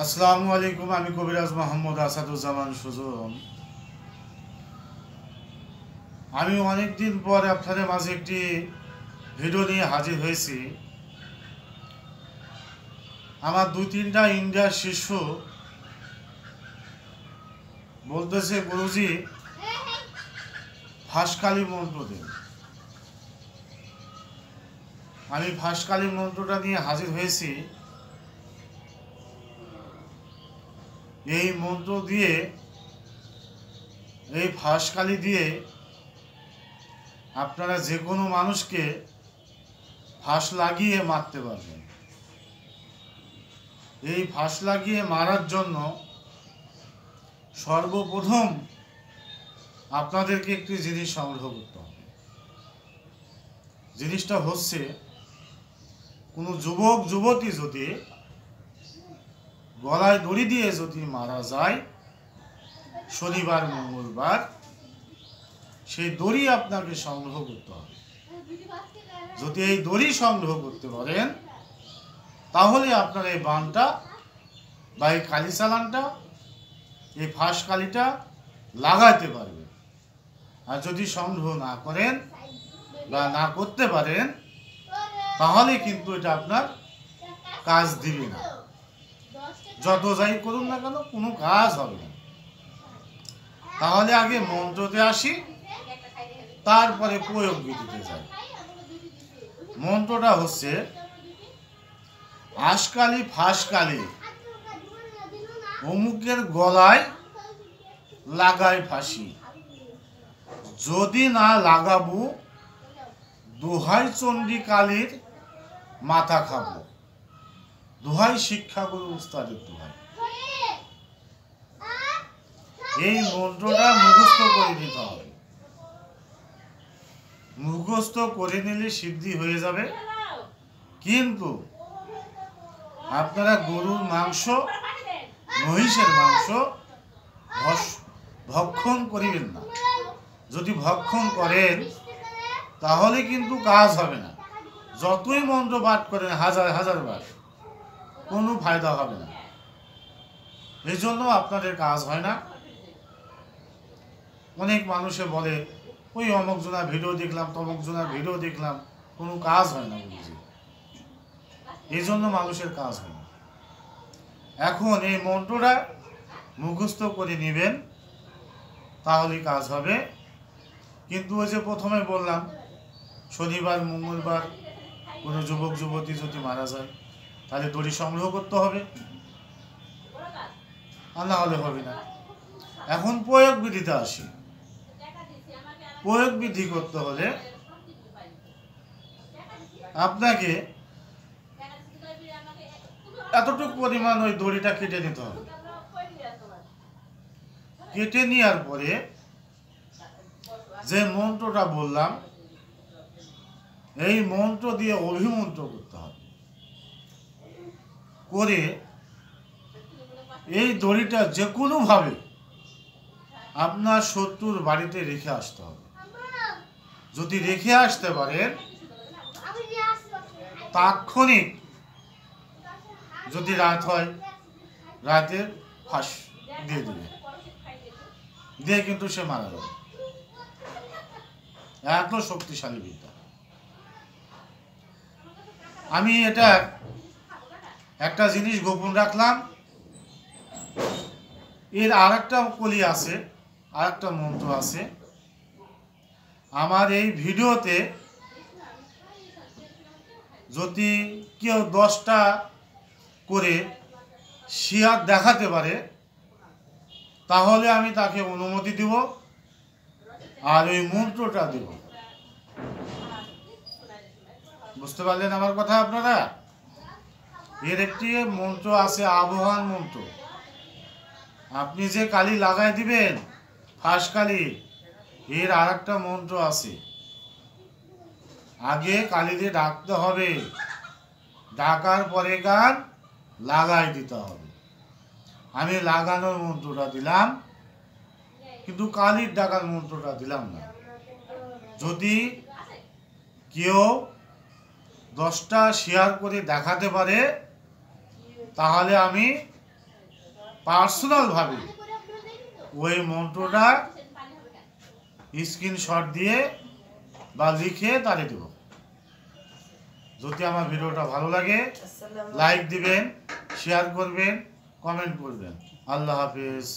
আসসালামু আলাইকুম। আমি কবিরাজ মোহাম্মদ আসাদুজ্জামান সুজন। আমি অনেকদিন পর আপনাদের মাঝে একটি ভিডিও নিয়ে হাজির হয়েছি। আমার 2-3টা ইন্ডিয়ার শিষ্য বলতেছে, গুরুজি ফাঁসকালী মন্ত্র দেন। আমি ফাঁসকালী মন্ত্রটা নিয়ে হাজির হয়েছি। এই মন্ত্র দিয়ে, এই ফাঁসকালী দিয়ে আপনারা যে কোনো মানুষকে ফাঁস লাগিয়ে মারতে পারবেন। এই ফাঁস লাগিয়ে মারার জন্য সর্বপ্রথম আপনাদেরকে একটি জিনিস সংগ্রহ করতে হবে। জিনিসটা হচ্ছে, কোনো যুবক যুবতী যদি গলায় দড়ি দিয়ে যদি মারা যায় শনিবার মঙ্গলবার, সেই দড়ি আপনাকে সংগ্রহ করতে হবে। যদি এই দড়ি সংগ্রহ করতে পারেন তাহলে আপনার এই বানটা বা এই কালী চালানটা, এই ফাঁস কালিটা লাগাইতে পারবে। আর যদি সংগ্রহ না করেন বা না করতে পারেন তাহলে কিন্তু এটা আপনার কাজ দিবে না। যত যাই করুন না কেন, কোনো কাজ হবে না। তাহলে আগে মন্ত্রতে আসি, তারপরে প্রয়োগ বিধিতে যাই। মন্ত্রটা হচ্ছে, আশকালী ফাঁসকালী অমুকের গলায় লাগাই ফাঁসি, যদি না লাগাবো দোহাই চণ্ডী কালীর মাথা খাবো, দোহাই শিক্ষাগুরু উস্তাদের দোহাই। এই মন্ত্রটা মুখস্থ করে নিতে হবে। মুখস্থ করে নিলে সিদ্ধি হয়ে যাবে। কিন্তু আপনারা গরুর মাংস, মহিষের মাংস ভক্ষণ করিবেন না। যদি ভক্ষণ করেন তাহলে কিন্তু কাজ হবে না। যতই মন্ত্র পাঠ করেন হাজার হাজার বার, কোনো ফায়দা হবে না। এই জন্য আপনাদের কাজ হয় না। অনেক মানুষে বলে, ওই অমুক জনা ভিডিও দেখলাম, তমুক জনা ভিডিও দেখলাম, কোনো কাজ হয় না বুঝি। এই জন্য মানুষের কাজ হয় না। এখন এই মন্ত্রটা মুখস্থ করে নেবেন, তাহলে কাজ হবে। কিন্তু ওই যে প্রথমে বললাম, শনিবার মঙ্গলবার কোনো যুবক যুবতী যদি মারা যায় তাহলে দড়ি সংগ্রহ করতে হবে, আর না হলে হবে না। এখন প্রয়োগ বিধিতে আসি। প্রয়োগ বিধি করতে হলে আপনাকে এতটুকু পরিমাণ ওই দড়িটা কেটে নিতে হবে। কেটে নেওয়ার পরে যে মন্ত্রটা বললাম, এই মন্ত্র দিয়ে অভিমন্ত্র করতে হবে। করে এই দড়িটা যে কোনোভাবে আপনার শত্রুর বাড়িতে রেখে আসতে হবে। যদি রেখে আসতে পারেন তাৎক্ষণিক, যদি রাত হয় রাতে ফাঁস দিয়ে দিবে, দিয়ে কিন্তু সে মারা যাবে। এত শক্তিশালী বিদ্যা। আমি এটা একটা জিনিস গোপন রাখলাম। এর আর একটা কলি আছে, আর একটা মন্ত্র আছে। আমার এই ভিডিওতে যদি কেউ 10টা করে শেয়ার দেখাতে পারে তাহলে আমি তাকে অনুমতি দিব আর ওই মন্ত্রটা দেব। বুঝতে পারলেন আমার কথা আপনারা? এর একটি মন্ত্র আছে, আবহান মন্ত্র। আপনি যে কালি লাগাই দিবেন ফাঁস কালি, এর আর একটা মন্ত্র আছে। আগে কালি দিয়ে ডাকতে হবে, ডাকার পরে গান লাগাই দিতে হবে। আমি লাগানোর মন্ত্রটা দিলাম, কিন্তু কালির ডাকার মন্ত্রটা দিলাম না। যদি কেউ 10টা শেয়ার করে দেখাতে পারে তাহলে আমি পার্সোনালভাবে ওই মন্ত্রটা স্ক্রিনশট দিয়ে বা লিখে তারে দেব। যদি আমার ভিডিওটা ভালো লাগে লাইক দিবেন, শেয়ার করবেন, কমেন্ট করবেন। আল্লাহ হাফেজ।